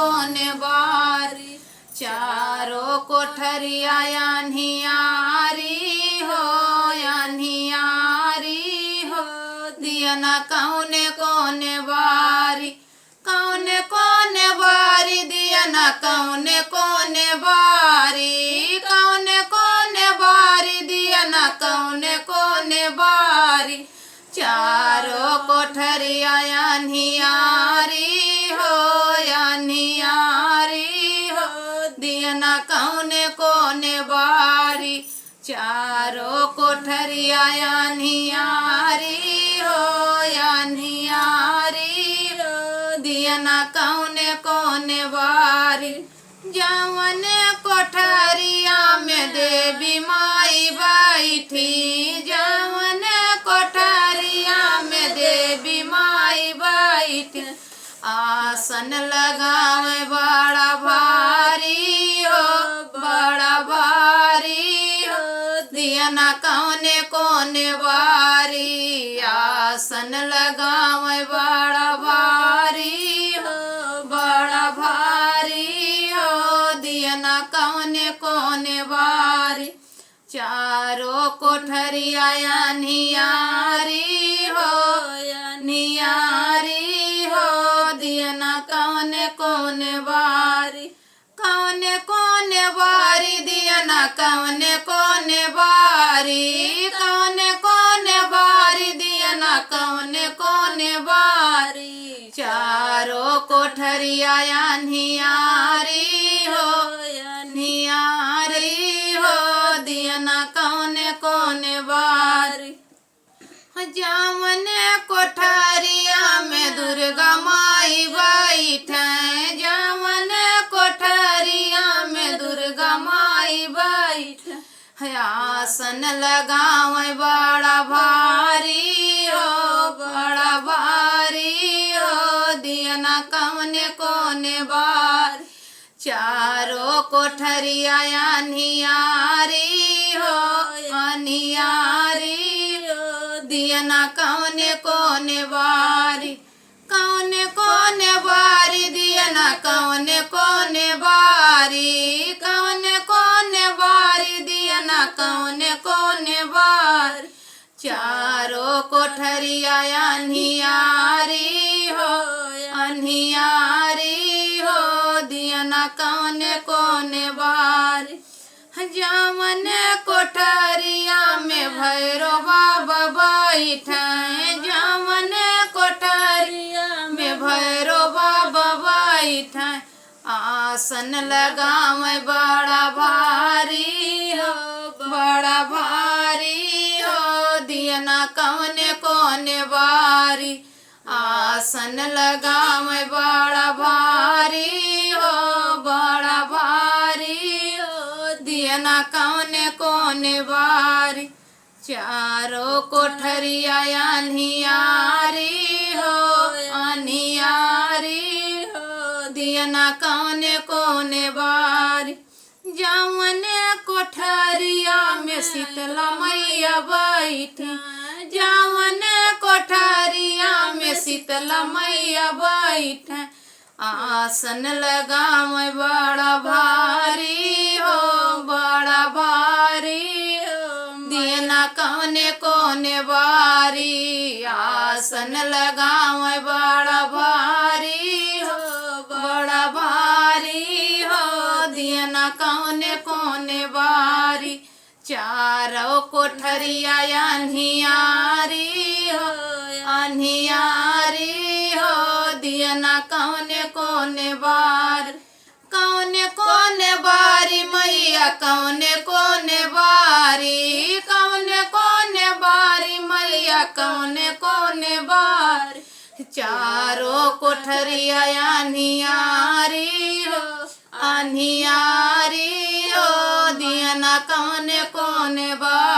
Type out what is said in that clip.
कौन बारी। चारों कोठरिया अन्हियारी हो, अन्हियारी हो, दिया न कौन कौन बारी। कौन कौन बारी दिया न कौन कौन बारी। कौन कौन बारी दिया न कौन कौन बारी। चारों कोठरिया अन्हियारी हो, अन्हियारी हो, दिया न कौन कौन बारी। चारों कोठरिया अन्हियारी हो, अन्हियारी हो, दिया न कौन कौन बारी। जवन कोठरिया में देवी माई बैठी, जवन कोठरिया में देवी माई बैठी, आसन लगावे बड़ा भारी हो, बड़ा भारी हो, दिया न कौन कौन बारी। आसन लगावे बड़ा भारी हो, बड़ा भारी हो, दिया न कौन कौन बारी। चारों कोठरिया अन्हियारी हो, अन्हियारी हो, दिया न कौन कौन बारी। कौन कौन बारी दिया न कौन कौन बारी। कौन कौन बारी दिया न कौन कौन बारी। चारों कोठरिया अन्हियारी हो, अन्हियारी हो, दिया न कौन कौन बारी। जावन कोठरिया में दुर्गा माई बैठे, जावन कोठरिया में दुर्गा माई बैठे, आसन लगावे बड़ा भारी हो, बड़ा भारी हो, दिया न कौन कौन बारी। चारों कोठरिया अन्हियारी हो, अन्हियारी हो, दिया न कौन कौन बारी। कौन कौन बारी दिया न कौन कौन बारी। कौन कौन बारी दिया न कौन कौन बारी। चारों कोठरिया अन्हियारी हो, अन्हियारी हो, दिया न कौन कौन बारी। जावन कोठरिया में भैरो बाबा बैठे, जावन कोठरिया में भैरो बाबा बैठे, आसन लगावे बड़ा भारी हो, बड़ा भारी हो, दिया न कौन कौन बारी। आसन लगावे बड़ा भारी हो, बड़ा भारी हो, दिया न कौन कौन बारी। चारों कोठरिया अन्हियारी हो, अन्हियारी हो, दिया न कौन कौन बारी। जावन कोठरिया में शीतला मैया बैठी, जावन कोठरिया में शीतला मैया बैठे, आसन लगावे बड़ा भारी हो, बड़ा भारी हो, दिया न कौन कौन बारी। आसन लगावे बड़ा भारी हो, बड़ा भारी हो, दिया न कौन कौन बारी। चारों कोठरिया अन्हियारी हो, अन्हियारी हो, दिया न कौन कौन बारी। कौन कौन बारी मैया कौन कौन बारी। कौन कौन बारी मैया कौन कौन बारी। चारों कोठरिया अन्हियारी हो, अन्हियारी हो, दिया न कौन कौन बारी।